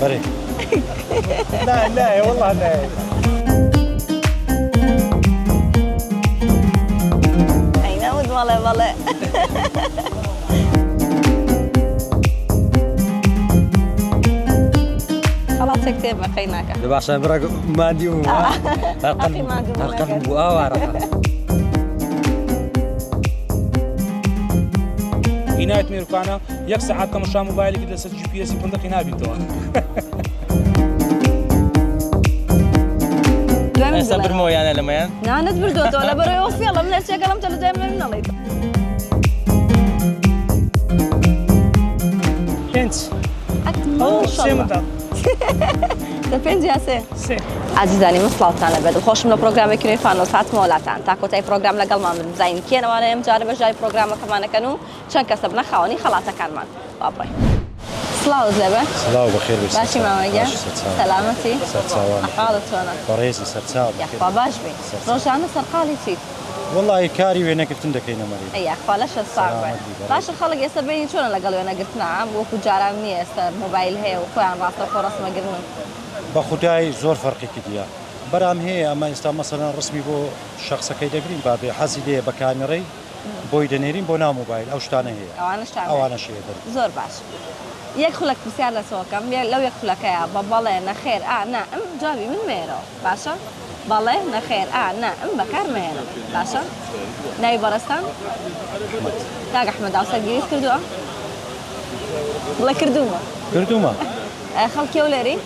بري. لا لا والله لا. أي نعود والله. خلاص كتير ما خيناك. ده عشان برا ما عندي أخي ما عندي القلب بوارة. هناية ميركانا يكسر عاد مشروع موبايلي كده سجل GPS يفندق هنا بيتوا. صبر مو يعني لما يعني. نعم تبردوت ولا بريوف يلا من الشيء كلام تلو دائما من الله. أنت. ما شاء الله. دەپێنج یاسێ عزیزانی من سڵاوتانە بێت خۆشم لە پرۆگرامێکی فانۆس هاتمەوە وڵاتان تا کۆتایی پرۆگرام لەگەڵمان بن بزانین کێنەوانە ئەم جارە بەژای پرۆگرامەکەمانەکەن و چەند کەسە بنە خاوەنی خەڵاتەکانمان با بڕۆین. سڵاوت لێبێ سڵاو بەخێر بێت. باشی مامەگە سەلامەتی ئەحواڵت چۆنە بەڕێزی سەرچاو یاخوا باش بێ ڕۆژانە سەرقاڵی چیت والله کاری وێنەگرتن دەکەینە مەری یاخوا لەشە ساغ بێت باشە خەڵک ئێستا بینی چۆنە لەگەڵ وێنەگرتنا وەکو جاران نییە ئێستا مۆبایل هەیە و خۆیان ڕاستەخۆ ڕەسمەگرن بە خودای زۆر فەرقێکی دیە بەرام هەیە ئەمە ئێستا مەسەلەن ڕسمی بۆ شخصەکەی دەگرین بابێ حەزی لێ بە کامێرەی بۆی دەنێرین بۆ ناو مۆبایل ئەو شتانە هەیە ئەوانەش هەیە زۆر باش یەک خولەک پرسیار لە سۆکەم لەو یەک خولەکەیە بە بەڵێ نەخێر نا ئەم جوابی من مێرەوە باشە بەڵێ نەخێر نا ئەم بەکار مێنە باشە ناوی بەڕستان کاک ئەحمەد هاوسەرگیریت کردووە بڵێ کردوومە خەڵکی ئەولێری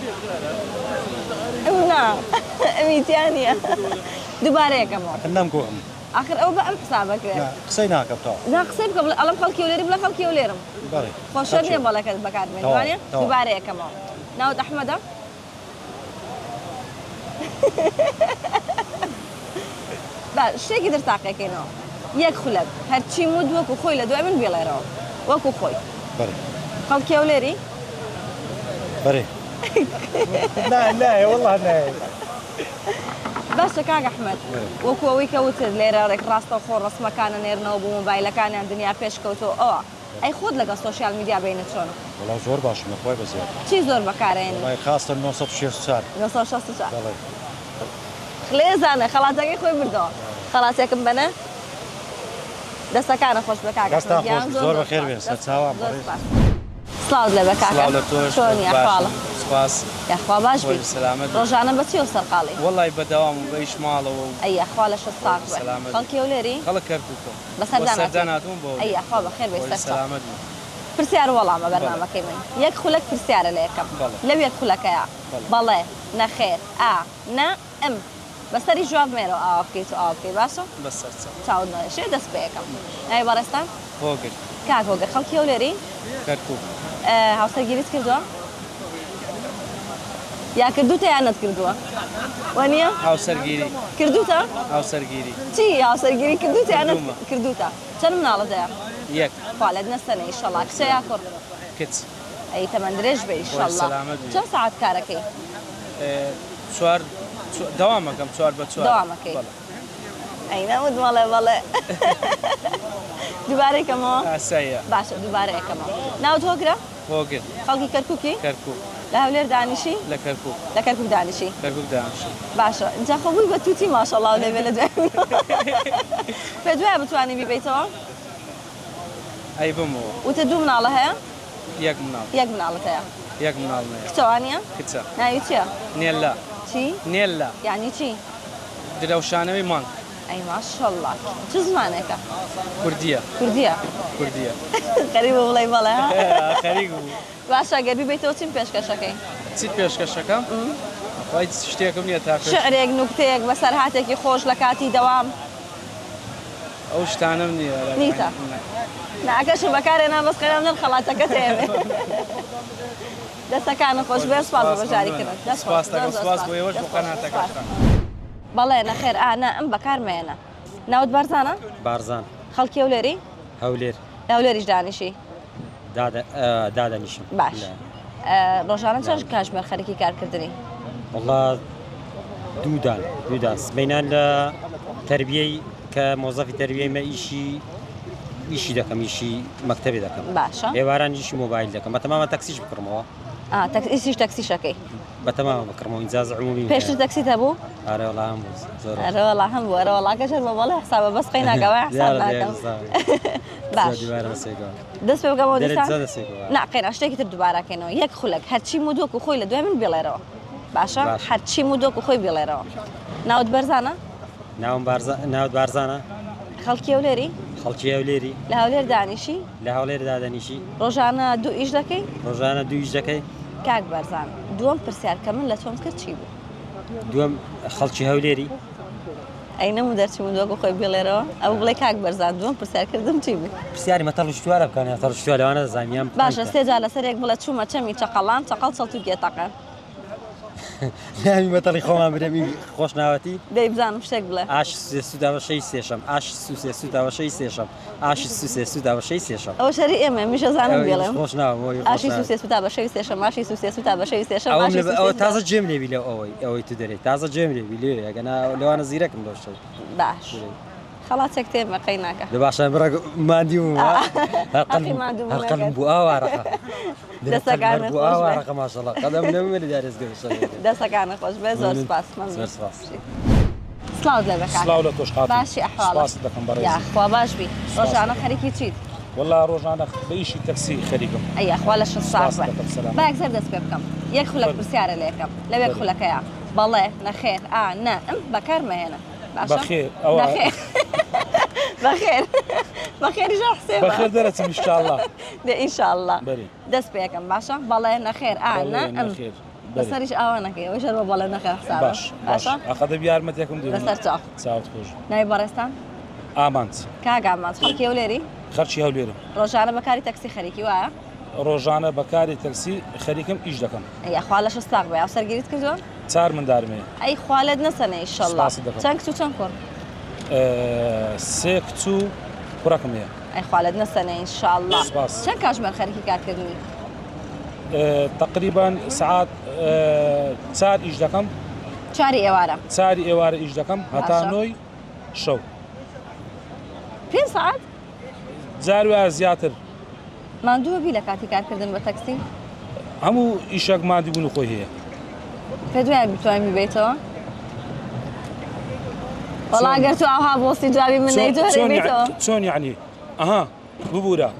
نا ئەمیتیانە دووبارەیەکەمەوە نەمگۆم آخر ئەو بە ئەم حسابەکرێت قسەی ناکەمەوە نا قسەی بکە بڵێ ئەڵەم خەڵکی ئەولێری بڵێ خەڵکی ئەولێرم خۆشە نییە بەڵێکت بەکارمێن وانە دووبارەیەکەمەوە ناوت ئەحمەدە شتێکی در تاقیەکەینەوە یەک خولەک هەرچی مود وەکو خۆی لە دوای من بێڵێرەوە وەکو خۆی خەڵکی ئەولێری بري. لا والله لا. باشە کاک ئەحمەد وەکو ئەوەی کەوتت لێرە ڕێک ڕاستەوخۆ ڕسمەکانە نێرنەوە بۆ مۆبایلەکانیان دنیا پێشکەوتەوە ئەوە ئەی خۆت لەگە سۆشیال میدیا بینت چۆنە وڵا زۆر باشم لەخوای بەزیاد چی زۆر بەکارێنی وڵای خاستە 964 خلێزانە خەڵاتەکەی خۆی بردەوە خەڵاتێکم بنە دەستەکانە خۆش بە کاک ئەحمەد زۆر بەخێر بێن سەرچاوان سڵاوت لێ بە کاکە چۆنی ئەحواڵە سپاس یاخوا باش بیت ڕۆژانە بەچی و سەرقاڵی وڵی بەداوام و بەیش ماڵەوە ئەی یاخوا لەشە ساق بێ خەڵکی ئەولێری خەڵک کەرکووکە بەسەرداناتون ئەی یاخوا بەخێر بێ سەلامەت پرسیار وەڵامە بەرنامەکەی من یەک خولەک پرسیارە لە یەکەم لەو یەک خولەکەیە بەڵێ نەخێر نا ئەم بەسەری جواب مێرەوە ئاوا بکەیت و ئاوا بکەی باشە بەسەر چاود نەشێ دەست پێ یەکەم ناوی بەڕێستان هۆگر کاک هۆگر خەڵکی ئەولێری کەرکووک هاوسەرگیریت کردووە یا کردوتە یان نەتکردووە وانە هاوسەرگیری کردوتە هاوسەرگیری چی هاوسەرگیری کردوتە یان کردوتە چەند مناڵەتەیە یەک خالد نەستەنە ئیشەڵا کچە یا کوڕ کچ ئەی تەمەند درێژ بێ ئیشەڵا چەند ساعات کارەکەی چوار دەوامەکەم 4 بە 4 دەوامەکەی ئەی نەوت بەڵێ دووبارەیەکەمەوە باشە دووبارەیەکەمەوە ناوت هۆگرە هۆگر خەڵکی کەرکووکی کەرکووک لە هەولێر دانیشی لە کەرکووک لە کەرکووک دانیشی باشە اینجا خەبووی بە تووتی ماشەڵڵا لێبێ لە دوای پێ دوایە بتوانانی بیبیتەوە ئەی بمەوە وتە دوو مناڵە هەیە یەک مناڵەت هەیە یەک مناڵ نەیە کچەوانیە کچە ناوی چییە نێلا چی نێلا یعنی چی درەوشانەوەی مانگ ئەی ماشەڵڵا چ زمانێکە کوردیە قەریبە بڵێ بەڵێ خەریک بوو باشە گەر بیبیتەوە چیم پێشکەشەکەی چیت پێشکەشەکەم وای شتێکم نییە تا شعرێک نوکتەیەک بەسەر هاتێکی خۆش لە کاتی دەوام ئەو شتانم نییە نیتە ناکەشم بەکارێنا بەس قەرامدن خەڵاتەکە تێوێ دەستەکانە خۆش بێ سپاس بە بەشاریکردن سپاس بۆ ئێوەش بۆ قەناتەکەتان بەڵێ نەخێر نا ئەم بەکارمێنە ناوت بارزانە بارزان خەڵکی ئەولێری هەولێر لە هەولێریش دانیشی دادەنیشم باش ڕۆژانە چەند کاتژمێر خەریکی کارکردنی والله دوودان سبەینان لە تەربیەی کە مۆزەفی تەربیەی مە ئیشی دەکەم ئیشی مەکتەبێ دەکەم باشە ئێواران ئیشی مۆبایل دەکەم بەتەمامە تەکسیش بکڕمەوە تاكسي تاكسي شكي بتمام بكرمو إنجاز عمومي بيش تاكسي تبو أرى والله هم زور أرى والله هم أرى والله كشر والله حسابه بس قينا جوا حسابنا كم باش دس بيبقى مودي لا قين أشتكي تدبارة كأنه يك خلق هرشي مودوك وخوي لدوام من بيليرو باشا هرشي مودوك وخوي بيليرو ناود برزانة ناود بارزانة خلقي وليري لهولير دانيشي روجانا دو إيش دكي كاك برزان دوم برسيار كمل لتوم كرتشيبو دوم خلچي هوليري أين مدرسي مدوق وخوي بيليرو أو بلاي كاك برزان دوم برسيار كردم تشيبو برسياري ما طلعوا شوارع كان طلعوا شوارع أنا زعيم باشا سيجا سريك بلا شو ما تشمي تقلان تقل صوتو جيتاقن يعني ما طلع خوما بريمي خوش ناوتي دي بزان مشتاق بلا عاش سودا وشي سيشم عاش سودا وشي سيشم أو شري إما مش زانم بيلم خوش ناو عاشي سوسي سودا وشي سيشم عاشي سوسي سودا وشي سيشم أو تازة جملة بيلو أوي تدري تازة جملة بيلو يعني أنا لو أنا زيرك من دوشة باش خلاص سكتي ما قيناك دباش برا ما عندي هالقلب بوآ ورقة دستك عن بوآ ورقة ما شاء الله قدم نمر دارس قبل دستك عن خوش بزور سباس زور سباس سلاود لبكاك سلااو لە تۆش خاتم باشی ئەحواڵە سپاس دەکەم بەڕێز یاخوا باش بی ڕۆژانە خەریکی چیت والله ڕۆژانە بە ئیشی تەکسی خەریکم ئەی ئەخوا لە شت ساغ سپاس دەکەم، سەلام. با یەکسەر دەست پێ بکەم یەک خولەک پرسیارە لێ یەکەم لەوێک خولەکەیە بەڵێ نەخێر نا بەکارمەهێنە باشە بەخێر ئەوە بەخێر بەخێریش حسێبە بەخێر دەرەچم ئینشاءالله دێ ئینشاءالله بەری دەست پێ یەکەم باشە بەڵێ نەخێر نا نەخێر بەسەریش ئاوا نەکەی ئەوەی شەر بە بەڵێ نەخێر حسابە باش ئەخەدە یارمەتێکم دوێ لەسەر چاو چاوت خۆش ناوی بەڕێستان ئامانت کاگامات خەڵکی هەولێری خەرچی هەولێرم ڕۆژانە بەکاری تەکسی خەریکی وایە ڕۆژانە بەکاری تەکسی خەریکم ئیش دەکەم ئەی خوا لە شستاق بێ ئەو سەرگیریت کردووە چار مندارمەیە ئەی خوالت نەسەنە ئینشەڵڵا سپاس دەکەم. چەند کچ و چەند کوڕ سێ کچ و کوڕەکەم هەیە ئەی خوالت نەسەنە ئینشەڵڵا سپاس. چەند کاتژمێر خەریکی کارکردنی تقریبا سعات چار ئیش دەکەم چاری ئێوارە چاری ئێوارە ئیش دەکەم هەتا باشە. نۆی شەو 5 ساعت جار وایە زیاتر ماندووە بی لە کاتی کارکردن بە تەکسی هەموو ئیشێک مادی بوون و خۆی هەیە پێ دوایە بتوانین ببیتەوە وەڵا ئەگەر تو ئاها بۆستی جوابی من نەیتوانێت بێتەوە چۆن یعنی ئەها ببوورە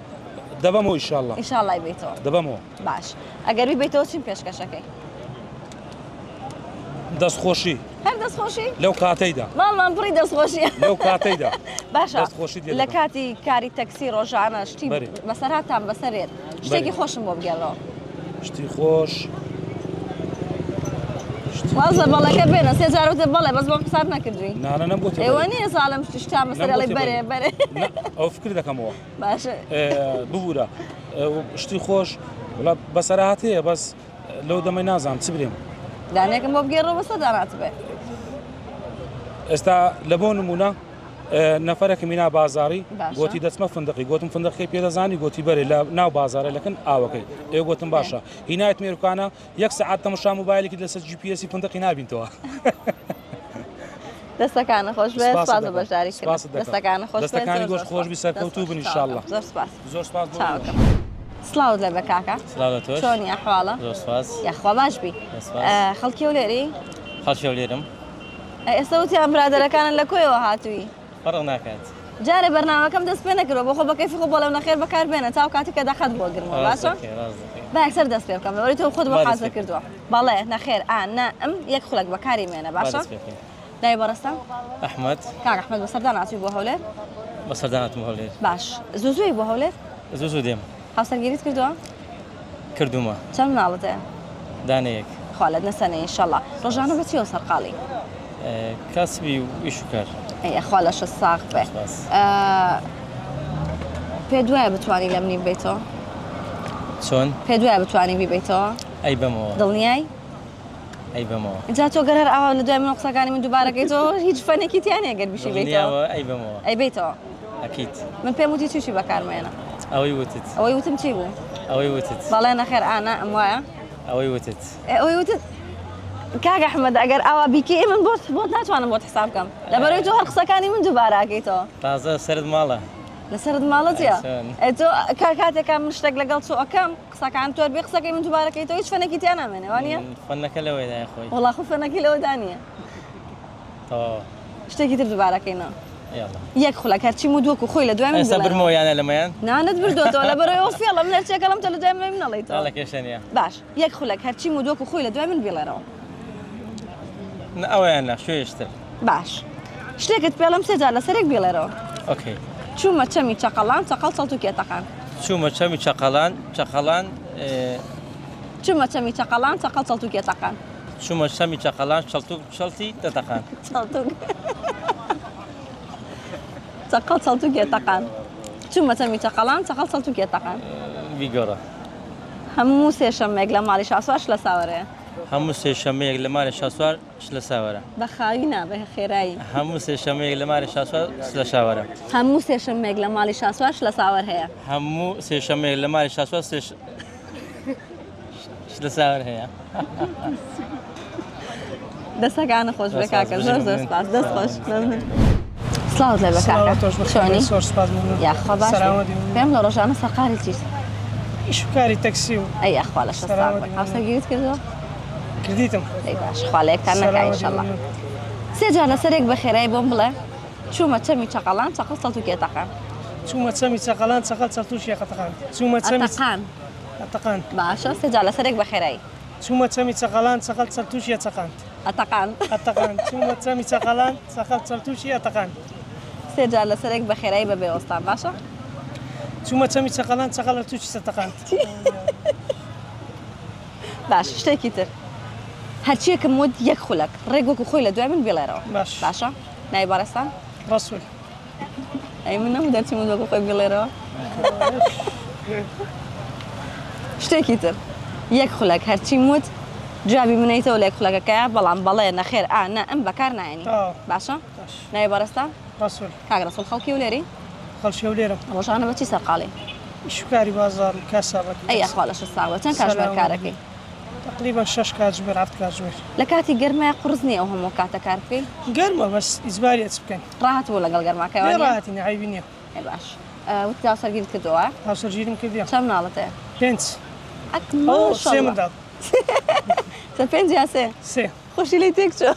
دەبەمەوە ئینشاءالله ئینشاءڵڵا بێتەوە دەبەمەوە باش ئەگەر بیبیتەوە چیم پێشکەشەکەی دەستخۆشی هەر دەستخۆشی لەو کاتەیدا ماڵمان پڕی دەستخۆشیە لەو کاتەیدا باشە دەستخۆشی لە کاتی کاری تەکسی ڕۆژانە شتی بەری. بەسەراتان بەسەرێت شتێکی خۆشم بۆ بگەڕەوە شتی خۆش وازە بەڵەکە بێنە سێ جارەوتە بەڵێ بەس بۆم حساب نەکردووی نانە نەمگوت ئێوە نییە ساڵم شتام بەسەرڵی بەرێ بەرێ ئەو فکر دەکەمەوە باشە ببوورە شتی خۆش بەسەرات هەیە بەس لەو دەمەی نازانم چ برێم دانێکم بۆ بگەڕەوە بەسە دانات بێ ئێستا لە بۆ نمونە نەفەرێکی مینا بازاری باشە. گوتی دەچمە فندقی گوتم فندقی پێدەزانی گوتی بەرێ لە ناو بازارە لەکەن ئاوەکەی ئێوە گوتم باشە هینایەت مێروکانە یەک سەعات تەمەشا موبایلێکی لەسەر GPS فندقی نابینتەوە دەستەکانە خۆش بێ سپاس سپاس دەکەم. بەشداری سپاس کرد دەکەم. دەستەکانە خۆش بێ دەستەکانی زۆر گۆشت خۆش بی سەرکەوتوو بن ئینشاءالله زۆر سپاس زۆر سپاس بۆ چاوەکەم سلااوت لە بە کاکە سلااو تۆش چۆنی ئەحواڵە زۆر سپاس یاخوا باش بی سپاس. خەڵکی هەولێری خەڵکی هەولێرم ئێستا وتیان برادەرەکانن لە کۆیەوە هاتووی فەرق ناکات جارێ بەرنامەکەم دەست پێ نەکردەوە بۆ خۆ بە کەیفی خۆ بەڵێو نەخێر بەکار بێنە تا کاتی کە دەخەت بۆ گرمەوە باشە با یەکسەر دەست پێ بکەم لەوەی تۆ خۆت بە حازە کردووە بەڵێ نەخێر نا ئەم یەک خولەک بەکاری مێنە باشە دای بەڕستە ئەحمەد کاک ئەحمەد بەسەردان ناچووی بۆ هەولێر بەسەرداناتم هەولێر باش زوو بۆ هەولێر زوو دێم هاوسەرگیریت کردووە کردومە چەند مناڵت هەیە دانەیەک خالت نەسەنە ئینشەڵڵا ڕۆژانە بەچیەوە سەرقاڵی کاسبی و ئیش و کار ئەی ئەخوا لە شت ساغ بێ سپاس. پێ دوایە بتوانی لە منی بێتەوە چۆن پێ دوایە بتوانی بیبیتەوە ئەی بەمەوە دڵنیای ئەی بەمەوە اینجا تۆ گەرەر ئاوا لە دوای من قسەکانی من دووبارەکەیتەوە هیچ فەنێکی تیانەیە گەر بشی بیتەوە دڵنیاوە ئەی بەمەوە ئەی بیتەوە ئەکیت من پێم وتی تووشی بەکارمێنە ئەوەی وتت ئەوەی وتم چی بوو ئەوەی وتت بەڵێ نەخێر ئانا ئەم وایە ئەوەی وتت ئەوەی وتت کاک ئەحمەد ئەگەر ئاوا بیکەی من بۆت ناتوانم بۆت حساب بکەم لەبەرەوەی تۆ هەر قسەکانی من دووبارەکەیتەوە تازە سرد ماڵە لەسرت ماڵەتە ئەسان. تۆ کاتێکا من شتێک لەگەڵ چۆ ئەەکەم قسەکان تۆ بێ قسەکەی من دووبارەکەیتەوە هیچ فەنێکی تیان نامێنێ وانە فەنەکە لەوەیدا خۆی وڵا خۆ فەنەکی لەوەدا نییە تا شتێکی تر دووبارەکەینەوە یاڵا یەک خولەک هەرچی مودووەک و خۆی لە دوای من ئێستا بڵێنەوە. برمەوەیانە لەمەیان نانت بردوێتەوە لە بەرەوە فێڵە من هەرچێکەڵم تە لە دوای من نەڵێیتەوە لە کێشەنە باش یەک خولەک هەرچی مودووەک و خۆی لە دوای من بێڵێرەوە ئەویان نە شوێشتر باش شتێکت پێڵم سێجار لەسەرێک بێڵێرەوە ئۆکەی چوومە چەمی چەقەڵان چەقەڵ چەڵت و کێتەقان چوومە چەمی چەقەڵان چوومە چەمی چەقەڵان چەقەڵ چەڵت و کێتەقان چوومە چەمی چەقەڵان چەڵتی دەتەقان چەقەڵ چەڵت و کێتەقان چوومە چەمی چەقەڵان چەقەڵ چەڵت و کێتەقان بیگۆڕە هەموو سێشەمێک لە ماڵی شاسوارش لە ساوەرەیە هەموو سێشەمەیەک لە ماری شاسوار لە ساوەرە بە خاوینا بە خێرایی هەموو سێشەمەیەک لە ماری شاسوار لە شاوەرە هەموو سێشەمێک لە ماڵی شاسوارش لە ساوەر هەیە هەموو سێشەمەیەک لە ماری شاسوار لە ساوەر هەیە دەستەکانە خۆش بێ کاکە زۆر زۆر سپاس دەست خۆش سلااوت لێ بە کاکە چۆنی یاخوا باش پێم لە ڕۆژانە سەرقاری چیت ئیشکاری تەکسی و ئەی ئەخوا لە شەست هاوسەرگیریت کردەوە کردیتم ئەی باش خوا لە یەکتان نەکا ئینشەڵڵا سێجار لەسەرێک بە خێرایی بۆم بڵێ چوومە چەمی چەقەڵان چەقەڵ چەڵت و کێتەقان چوومە چەمی چەقەڵان چەقەڵ چەڵتوشی قەتەقان چوومە چەمی ئەتەقان ئەتەقان باشە سێجار لەسەرێک بە خێرایی چوومە چەمی چەقەڵان چەقەڵ چەڵتوشی ئەتەقان ئەتەقان ئەتەقان چوومە چەمی چەقەڵان چەقەڵ چەڵتوشی ئەتەقان سێجار لەسەرێک بە خێرایی بە بێوەستان باشە چوومە چەمی چەقەڵان چەقەڵ تووشی سەتەقان باش شتێکی تر هەرچیەکەم وت یەک خولەک ڕێگوەک و خۆی لە دوای من بێڵێرەوە باش باشە نای بارستان ڕسوول ئەی من نەم دەرچی من وەکو خۆی بێڵێرەوە شتێکی تر یەک خولەک هەرچی وت جوابی منەیتەوە لە یەک خولەکەکەیە بەڵام بەڵێ نەخێر ئا ئەم بەکار نایەنی باشە نای بارستان ڕسوول کاک ڕەسوول خەڵکی و لێری خەڵشی و لێرم ڕۆژانە بەچی سەرقاڵی ئیشکاری بازار و کاسابەت ئەی ئەخوا لە شەست ساوە چەند کاتژمێر کارەکەی تقریبا 6 کاتژمێر 7 کاتژمێر لە کاتی گەرمای قورس نییە ئەو هەموو کاتە کار بکەی گەرمە بەس ئیجباری ئەچ بکەین ڕاهات بوو لەگەڵ گەرماکەوە ڕاهاتی نەعیبی نییە ئەی باش وتی هاوسەرگیریت کردووە هاوسەرگیریم کردیە چەند ماڵەتەیە 5 سێ منداڵ سە پێنج یا سێ سێ خۆشی لی تێک چۆ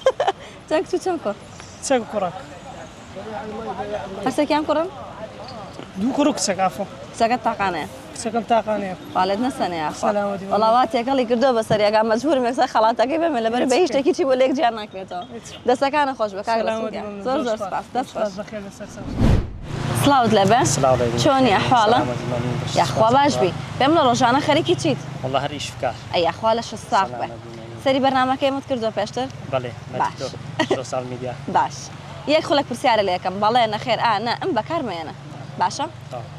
چەند کچ و چەند کوڕ چەک و کوڕاک هەرسێکیان کوڕن دوو کوڕ و کچەک ئافۆ کچەکەت تاقانەیە کچەکەم تاقانەیە خاڵێت نەسەنەیە سەلامەتی وەڵاوات تێکەڵی کردو بە سەریەکە مەجبورم یەکسەر خەڵاتەکەی بێمە لەبەر بە هیچ شتێکی چی بۆ لێک جیان ناکرێتەوە دەستەکانە خۆش بە کاک زۆر زۆر سپاس دەست خۆش بەخێر لەسەر سلااوت لەبێ چۆنی ئەحواڵە یاخوا باش بی پێم لە ڕۆژانە خەریکی چیت والله هەر ئیشکار ئەی یاخوا لە شەست ساغ بێ سەری بەرنامەکەی مت کردووە پێشتر بەڵێ باش سوسیال میدیا باش یەک خولەک پرسیارە لە یەکەم بەڵێ نەخێر ئا ئەم بەکارمێنە باشە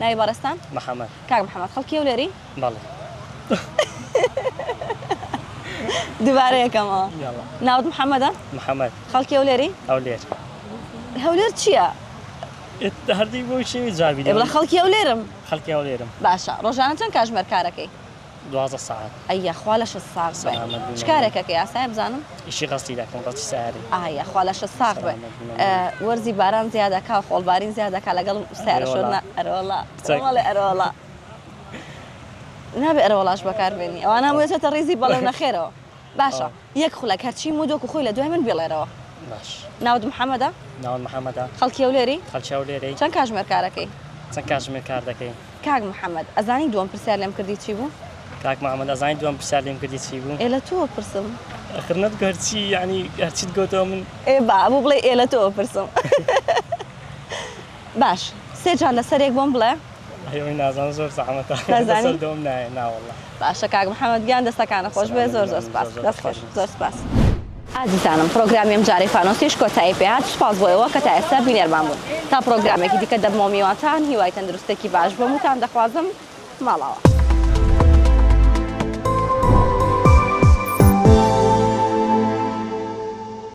ناوی بەڕستان محەممەد کاک محەممەد خەڵکی و لێری بەڵێ دووبارە یەکەمەوە ناوت محەممەدە محەممەد خەڵکی و لێری ئەو لێر هەولێر چییە؟ هەردی بۆی شێوی جاوی بڵە خەڵکی ئەو لێرم خەڵکی ئەو لێرم باشە ڕۆژانە چەند کاتژمێر کارەکەی 12 ساعت ئەیە خوا لە شەست ساغ بێ سەلامەت چ کارێکەکە یاسای بزانم ئیشی قەستی دەکەم ڕستی ساری ئایا خوا لە شەست ساغ بێ وەرزی باران زیادەکا و خۆڵبارین زیادەکا لەگەڵ سیارەشۆ ئەرۆڵا ئەرۆڵا نابێ ئەرۆڵاش بەکاربێنی ئەوانە هەموویێتە ڕێزی بەڵێ نەخێرەوە باشە یەک خولەک هەرچی مودۆک و خۆی لە دوای من بێڵێرەوە باش ناوت محەممەدە ناوم محەممەدە خەڵکی ئەو لێری خەلچە و لێرەی چەند کاتژمێر کارەکەی چەند کاتژمێر کار دەکەی کاک محەممەد ئەزانی دووەم پرسیار لێم کردی چی بوو؟ کاک محەممەد ئەزانی دووەم پرسیار لێم کردی چی بوو؟ ئێ لە تۆ پرسم ئەخر نەتگەرچی یعنی هەرچیت گوتەوە من ئێ با بوو بڵێ ئێ لە تۆ پرسم باش سێ جار لەسەرێک بۆم بڵێ هەیەوەی نازانم زۆر زەحمەتە نازانی؟ لەسەر دۆم نایە ناوەڵڵا باشە کاک محەممەد گیان دەستەکانە خۆش بێ زۆر زۆر سپاس دەست خۆش زۆر سپاس ئازیزانم پرۆگرامیم جارەی فانۆسیش کۆتایی پێهات سوپاس بۆیەوە کە تا ئێستا بینێرمان بوون تا پرۆگرامێکی دیکە دەبمەوە میوانتان هیوای تەندروستێکی باش بۆمتان دەخوازم ماڵەوە